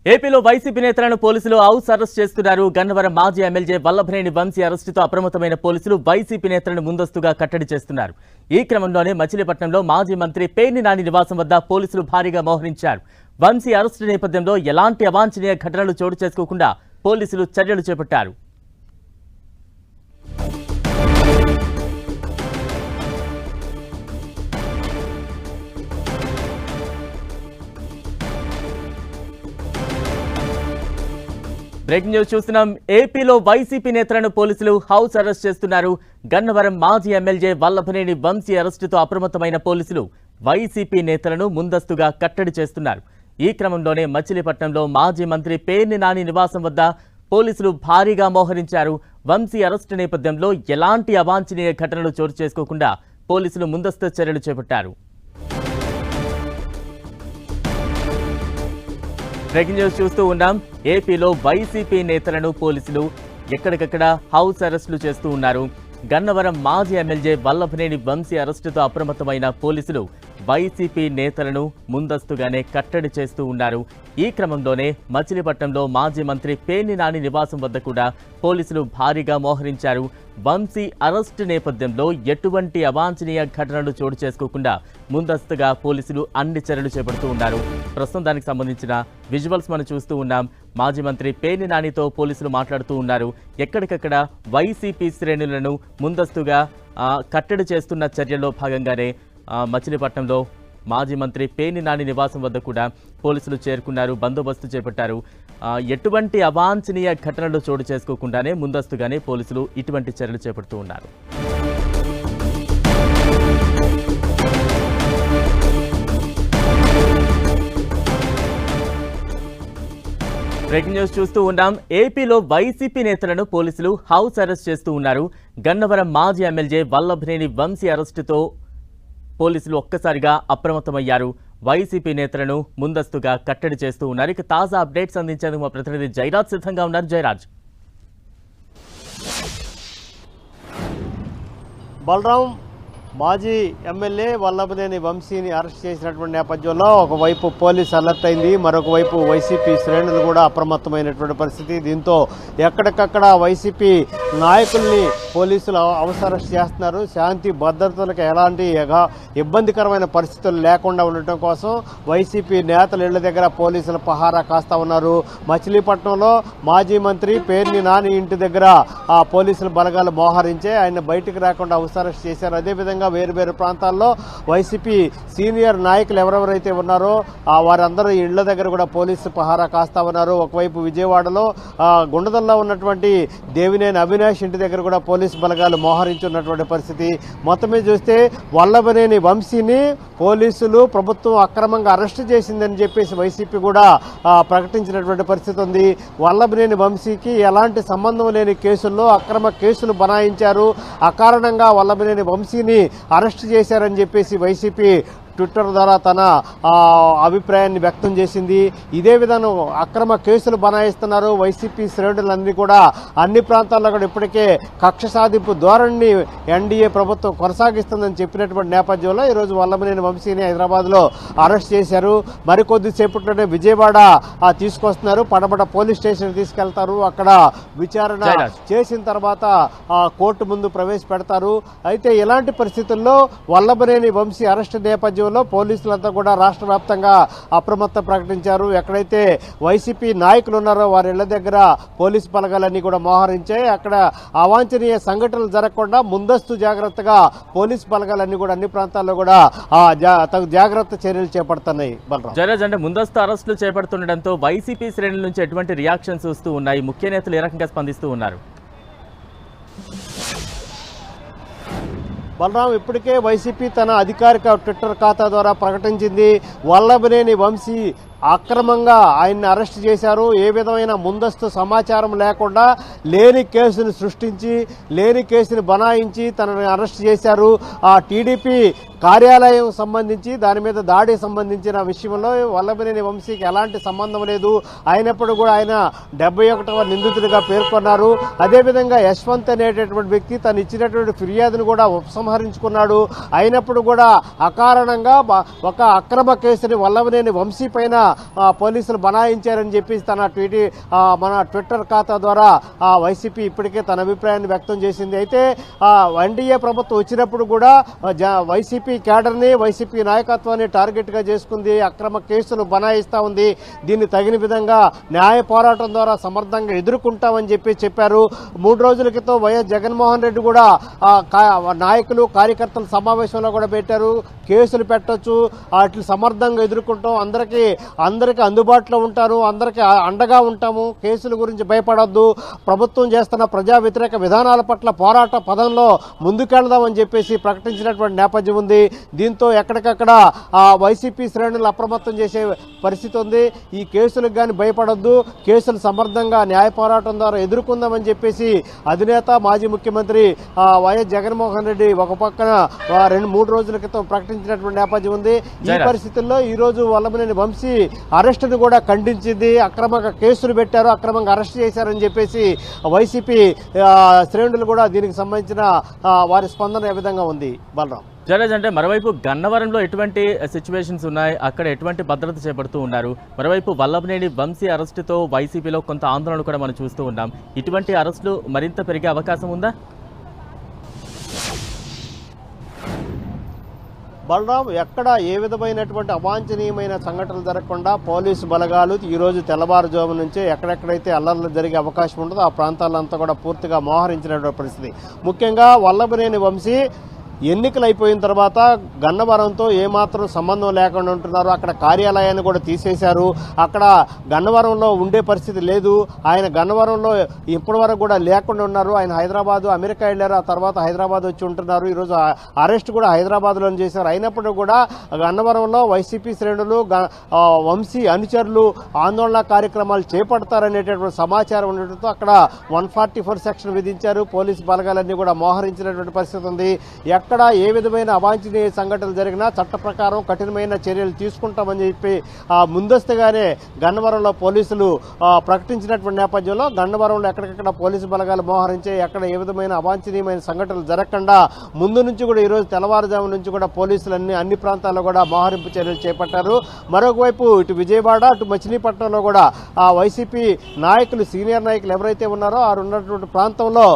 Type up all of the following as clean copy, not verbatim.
ఏపీలో వైసీపీ నేతలను పోలీసులు హౌస్ అరెస్ట్ చేస్తున్నారు. గన్నవరం మాజీ ఎమ్మెల్యే వల్లభనేని వంశీ అరెస్టుతో అప్రమత్తమైన పోలీసులు వైసీపీ నేతలను ముందస్తుగా కట్టడి చేస్తున్నారు. ఈ క్రమంలోనే మచిలీపట్నంలో మాజీ మంత్రి పేర్ని నాని నివాసం వద్ద పోలీసులు భారీగా మోహరించారు. వంశీ అరెస్టు నేపథ్యంలో ఎలాంటి అవాంఛనీయ ఘటనలు చోటు చేసుకోకుండా పోలీసులు చర్యలు చేపట్టారు. బ్రేకింగ్ న్యూస్ చూస్తున్నాం. ఏపీలో వైసీపీ నేతలను పోలీసులు హౌస్ అరెస్ట్ చేస్తున్నారు. గన్నవరం మాజీ ఎమ్మెల్యే వల్లభనేని వంశీ అరెస్టుతో అప్రమత్తమైన పోలీసులు వైసీపీ నేతలను ముందస్తుగా కట్టడి చేస్తున్నారు. ఈ క్రమంలోనే మచిలీపట్నంలో మాజీ మంత్రి పేర్ని నాని నివాసం వద్ద పోలీసులు భారీగా మోహరించారు. వంశీ అరెస్టు నేపథ్యంలో ఎలాంటి అవాంఛనీయ ఘటనలు చోటు చేసుకోకుండా పోలీసులు ముందస్తు చర్యలు చేపట్టారు. బ్రేకింగ్ న్యూస్ చూస్తూ ఉన్నాం. ఏపీలో వైసీపీ నేతలను పోలీసులు ఎక్కడికక్కడ హౌస్ అరెస్టులు చేస్తూ ఉన్నారు. గన్నవరం మాజీ ఎమ్మెల్యే వల్లభనేని వంశీ అరెస్టుతో అప్రమత్తమైన పోలీసులు వైసీపీ నేతలను ముందస్తుగానే కట్టడి చేస్తూ ఉన్నారు. ఈ క్రమంలోనే మచిలీపట్నంలో మాజీ మంత్రి పేర్ని నాని నివాసం వద్ద కూడా పోలీసులు భారీగా మోహరించారు. వంశీ అరెస్టు నేపథ్యంలో ఎటువంటి అవాంఛనీయ ఘటనలు చోటు చేసుకోకుండా ముందస్తుగా పోలీసులు అన్ని చర్యలు చేపడుతూ ఉన్నారు. ప్రస్తుతం దానికి సంబంధించిన విజువల్స్ మనం చూస్తూ ఉన్నాం. మాజీ మంత్రి పేర్ని నానితో పోలీసులు మాట్లాడుతూ ఉన్నారు. ఎక్కడికక్కడ వైసీపీ శ్రేణులను ముందస్తుగా కట్టడి చేస్తున్న చర్యల్లో భాగంగానే మచిలీపట్నంలో మాజీ మంత్రి పేర్ని నాని నివాసం వద్ద కూడా పోలీసులు చేరుకున్నారు, బందోబస్తు చేపట్టారు. ఎటువంటి అవాంఛనీయ ఘటనలు చోటు చేసుకోకుండానే ముందస్తుగానే పోలీసులు ఇటువంటి చర్యలు చేపడుతూ ఉన్నారు. బ్రేకింగ్ న్యూస్ చూస్తూ ఉన్నాం. ఏపీలో వైసీపీ నేతలను పోలీసులు హౌస్ అరెస్ట్ చేస్తూ ఉన్నారు. గన్నవరం మాజీ ఎమ్మెల్యే వల్లభనేని వంశీ అరెస్టుతో పోలీసులు ఒక్కసారిగా అప్రమత్తమయ్యారు. వైసీపీ నేతలను ముందస్తుగా కట్టడి చేస్తూ ఉన్నారు. ఇక తాజా అప్డేట్స్ అందించేందుకు మా ప్రతినిధి జయరాజ్ సిద్ధంగా ఉన్నారు. జయరాజ్. బలరాం మాజీ ఎమ్మెల్యే వల్లభనేని వంశీని అరెస్ట్ చేసినటువంటి నేపథ్యంలో ఒకవైపు పోలీస్ అలర్ట్ అయింది, మరొక వైపు వైసీపీ శ్రేణులు కూడా అప్రమత్తమైనటువంటి పరిస్థితి. దీంతో ఎక్కడికక్కడ వైసీపీ నాయకుల్ని పోలీసులు హౌస్ అరెస్ట్ చేస్తున్నారు. శాంతి భద్రతలకు ఎలాంటి ఇబ్బందికరమైన పరిస్థితులు లేకుండా ఉండటం కోసం వైసీపీ నేతల ఇళ్ల దగ్గర పోలీసులు పహారా కాస్తా ఉన్నారు. మచిలీపట్నంలో మాజీ మంత్రి పేర్ని నాని ఇంటి దగ్గర పోలీసులు బలగాలు మోహరించే ఆయన బయటికి రాకుండా హౌస్ అరెస్ట్ చేశారు. అదేవిధంగా వేరు ప్రాంతాల్లో వైసీపీ సీనియర్ నాయకులు ఎవరెవరైతే ఉన్నారో వారందరూ ఇళ్ల దగ్గర కూడా పోలీసు పహారా కాస్తా ఉన్నారు. ఒకవైపు విజయవాడలో గుండదల్లో ఉన్నటువంటి దేవినేని అవినాష్ ఇంటి దగ్గర కూడా పోలీసు బలగాలు మోహరించున్నటువంటి పరిస్థితి. మొత్తం మీద చూస్తే వల్లభనేని వంశీని పోలీసులు ప్రభుత్వం అక్రమంగా అరెస్టు చేసిందని చెప్పేసి వైసీపీ కూడా ప్రకటించినటువంటి పరిస్థితి ఉంది. వల్లభనేని వంశీకి ఎలాంటి సంబంధం లేని కేసుల్లో అక్రమ కేసులు బనాయించారు, అకారణంగా వల్లభనేని వంశీని అరెస్టు చేశారని చెప్పేసి వైసీపీ ట్విట్టర్ ద్వారా తన అభిప్రాయాన్ని వ్యక్తం చేసింది. ఇదే విధానం అక్రమ కేసులు బనాయిస్తున్నారు వైసీపీ శ్రేణులన్నీ కూడా. అన్ని ప్రాంతాల్లో కూడా ఇప్పటికే కక్ష సాధింపు ధోరణిని ఎన్డీఏ ప్రభుత్వం కొనసాగిస్తుందని చెప్పినటువంటి నేపథ్యంలో ఈరోజు వల్లభనేని వంశీని హైదరాబాద్లో అరెస్ట్ చేశారు. మరికొద్దిసేపట్లోనే విజయవాడ తీసుకొస్తున్నారు, పడమట పోలీస్ స్టేషన్ తీసుకెళ్తారు. అక్కడ విచారణ చేసిన తర్వాత కోర్టు ముందు ప్రవేశపెడతారు. అయితే ఇలాంటి పరిస్థితుల్లో వల్లభనేని వంశీ అరెస్ట్ నేపథ్యం పోలీసులంతా కూడా రాష్ట్ర వ్యాప్తంగా అప్రమత్తం ప్రకటించారు. ఎక్కడైతే వైసీపీ నాయకులు ఉన్నారో వారి ఇళ్ల దగ్గర పోలీసు బలగాలన్నీ కూడా మోహరించాయి. అక్కడ అవాంఛనీయ సంఘటనలు జరగకుండా ముందస్తు జాగ్రత్తగా పోలీసు బలగాలన్నీ కూడా అన్ని ప్రాంతాల్లో కూడా తగు జాగ్రత్త చర్యలు చేపడుతున్నాయి. జయరాజ్, అంటే ముందస్తు అరెస్టులు చేపడుతుండటంతో వైసీపీ శ్రేణుల నుంచి ఎటువంటి రియాక్షన్స్ వస్తూ ఉన్నాయి? ముఖ్య నేతలు ఏ రకంగా స్పందిస్తూ ఉన్నారు? బలరాం, ఇప్పటికే వైసీపీ తన అధికారిక ట్విట్టర్ ఖాతా ద్వారా ప్రకటించింది, వల్లభనేని వంశీ అక్రమంగా ఆయన్ని అరెస్ట్ చేశారు, ఏ విధమైన ముందస్తు సమాచారం లేకుండా లేని కేసును సృష్టించి లేని కేసును బనాయించి తనని అరెస్ట్ చేశారు. ఆ టీడీపీ కార్యాలయం సంబంధించి దాని మీద దాడి సంబంధించిన విషయంలో వల్లభనేని వంశీకి ఎలాంటి సంబంధం లేదు, అయినప్పుడు కూడా ఆయన 71వ నిందితుడిగా పేర్కొన్నారు. అదేవిధంగా యశ్వంత్ అనేటటువంటి వ్యక్తి తను ఇచ్చినటువంటి ఫిర్యాదును కూడా ఉపసంహరించుకున్నాడు. అయినప్పుడు కూడా అకారణంగా ఒక అక్రమ కేసుని వల్లభనేని వంశీ పైన పోలీసులు బనాయించారని చెప్పి మన ట్విట్టర్ ఖాతా ద్వారా వైసీపీ ఇప్పటికే తన అభిప్రాయాన్ని వ్యక్తం చేసింది. అయితే ఎన్డీఏ ప్రభుత్వం వచ్చినప్పుడు కూడా వైసీపీ క్యాడర్ని వైసీపీ నాయకత్వాన్ని టార్గెట్గా చేసుకుంది, అక్రమ కేసులు బనాయిస్తూ ఉంది. దీన్ని తగిన విధంగా న్యాయ పోరాటం ద్వారా సమర్థంగా ఎదుర్కొంటామని చెప్పారు. 3 రోజుల క్రితం వైఎస్ జగన్మోహన్ రెడ్డి కూడా నాయకులు కార్యకర్తల సమావేశంలో కూడా పెట్టారు. కేసులు పెట్టొచ్చు, వాటిని సమర్థంగా ఎదుర్కొంటాం, అందరికీ అందుబాటులో ఉంటారు, అందరికీ అండగా ఉంటాము, కేసుల గురించి భయపడొద్దు, ప్రభుత్వం చేస్తున్న ప్రజా వ్యతిరేక విధానాల పట్ల పోరాట పదంలో ముందుకెళ్దామని చెప్పేసి ప్రకటించినటువంటి నేపథ్యం ఉంది. దీంతో ఎక్కడికక్కడ వైసీపీ శ్రేణులు అప్రమత్తం చేసే పరిస్థితి ఉంది. ఈ కేసులకు కానీ భయపడొద్దు, కేసులు సమర్థంగా న్యాయ పోరాటం ద్వారా ఎదుర్కొందామని చెప్పేసి అధినేత మాజీ ముఖ్యమంత్రి వైఎస్ జగన్మోహన్ రెడ్డి ఒక పక్కన 2-3 రోజుల క్రితం ప్రకటించినటువంటి నేపథ్యం ఉంది. ఈ పరిస్థితుల్లో ఈ రోజు వల్లభనేని వంశీ అరెస్టును కూడా ఖండించింది. అక్రమంగా కేసులు పెట్టారు, అక్రమంగా అరెస్ట్ చేశారని చెప్పేసి వైసీపీ శ్రేణులు కూడా దీనికి సంబంధించిన వారి స్పందన ఏ విధంగా ఉంది బలరాం? జయరాజ్, అంటే మరోవైపు గన్నవరంలో ఎటువంటి సిచ్యువేషన్స్ ఉన్నాయి, అక్కడ ఎటువంటి భద్రత చేపడుతూ ఉన్నారు, మరోవైపు వల్లభనేని వంశీ అరెస్టుతో వైసీపీలో కొంత ఆందోళన కూడా మనం చూస్తూ ఉన్నాం. ఇటువంటి అరెస్టులు మరింత పెరిగే అవకాశం ఉందా? బలరాం, ఎక్కడ ఏ విధమైనటువంటి అవాంఛనీయమైన సంఘటనలు జరగకుండా పోలీసు బలగాలు ఈరోజు తెల్లవారుజాము నుంచే ఎక్కడెక్కడైతే అల్లర్లు జరిగే అవకాశం ఉంటుందో ఆ ప్రాంతాలంతా కూడా పూర్తిగా మోహరించినటువంటి పరిస్థితి. ముఖ్యంగా వల్లభనేని వంశీ ఎన్నికలు అయిపోయిన తర్వాత గన్నవరంతో ఏమాత్రం సంబంధం లేకుండా ఉంటున్నారు. అక్కడ కార్యాలయాన్ని కూడా తీసేశారు. అక్కడ గన్నవరంలో ఉండే పరిస్థితి లేదు. ఆయన గన్నవరంలో ఇప్పటి వరకు కూడా లేకుండా ఉన్నారు. ఆయన హైదరాబాద్, అమెరికా వెళ్ళారు, ఆ తర్వాత హైదరాబాద్ వచ్చి ఉంటున్నారు. ఈరోజు అరెస్ట్ కూడా హైదరాబాద్లో చేశారు. అయినప్పటికీ కూడా గన్నవరంలో వైసీపీ శ్రేణులు వంశీ అనుచరులు ఆందోళన కార్యక్రమాలు చేపడతారనేటటువంటి సమాచారం ఉండటంతో అక్కడ 144 సెక్షన్ విధించారు. పోలీసు బలగాలన్నీ కూడా మోహరించినటువంటి పరిస్థితి ఉంది. ఎక్కడ ఏ విధమైన అవాంఛనీయ సంఘటనలు జరిగినా చట్ట ప్రకారం కఠినమైన చర్యలు తీసుకుంటామని చెప్పి ముందస్తుగానే గన్నవరంలో పోలీసులు ప్రకటించినటువంటి నేపథ్యంలో గన్నవరంలో ఎక్కడికక్కడ పోలీసు బలగాలు మోహరించి ఎక్కడ ఏ విధమైన అవాంఛనీయమైన సంఘటనలు జరగకుండా ముందు నుంచి కూడా ఈరోజు తెల్లవారుజాము నుంచి కూడా పోలీసులు అన్ని ప్రాంతాల్లో కూడా మోహరింపు చర్యలు చేపట్టారు. మరొకవైపు ఇటు విజయవాడ, అటు మచిలీపట్నంలో కూడా వైసీపీ నాయకులు, సీనియర్ నాయకులు ఎవరైతే ఉన్నారో వారు ఉన్నటువంటి ప్రాంతంలో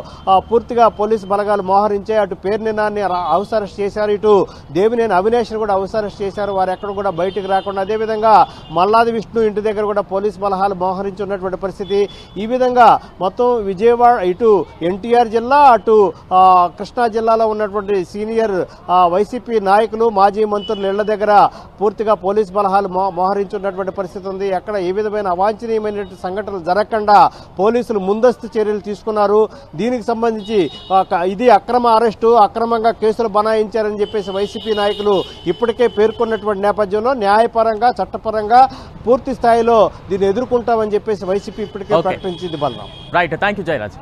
పూర్తిగా పోలీసు బలగాలు మోహరించే అటు పేర్ని నాన్ని హౌస్ అరెస్ట్ చేశారు, ఇటు దేవినేని అవినేష్ కూడా హౌస్ అరెస్ట్ చేశారు. వారు ఎక్కడ కూడా బయటకు రాకుండా, అదేవిధంగా మల్లాది విష్ణు ఇంటి దగ్గర కూడా పోలీసు బలగాలు మోహరించి ఉన్నటువంటి పరిస్థితి. ఈ విధంగా మొత్తం విజయవాడ, ఇటు ఎన్టీఆర్ జిల్లా, అటు కృష్ణా జిల్లాలో ఉన్నటువంటి సీనియర్ వైసీపీ నాయకులు, మాజీ మంత్రులు ఇళ్ల దగ్గర పూర్తిగా పోలీసు బలగాలు మోహరించున్నటువంటి పరిస్థితి ఉంది. ఎక్కడ ఏ విధమైన అవాంఛనీయమైన సంఘటనలు జరగకుండా పోలీసులు ముందస్తు చర్యలు తీసుకున్నారు. దీనికి సంబంధించి ఇది అక్రమ అరెస్టు, అక్రమంగా కేసులు బనాయించారని చెప్పేసి వైసీపీ నాయకులు ఇప్పటికే పేర్కొన్నటువంటి నేపథ్యంలో న్యాయపరంగా, చట్టపరంగా పూర్తి స్థాయిలో దీన్ని ఎదుర్కొంటామని చెప్పేసి వైసీపీ ఇప్పటికే ప్రకటించింది. Balaram. Right, thank you Jayaraj.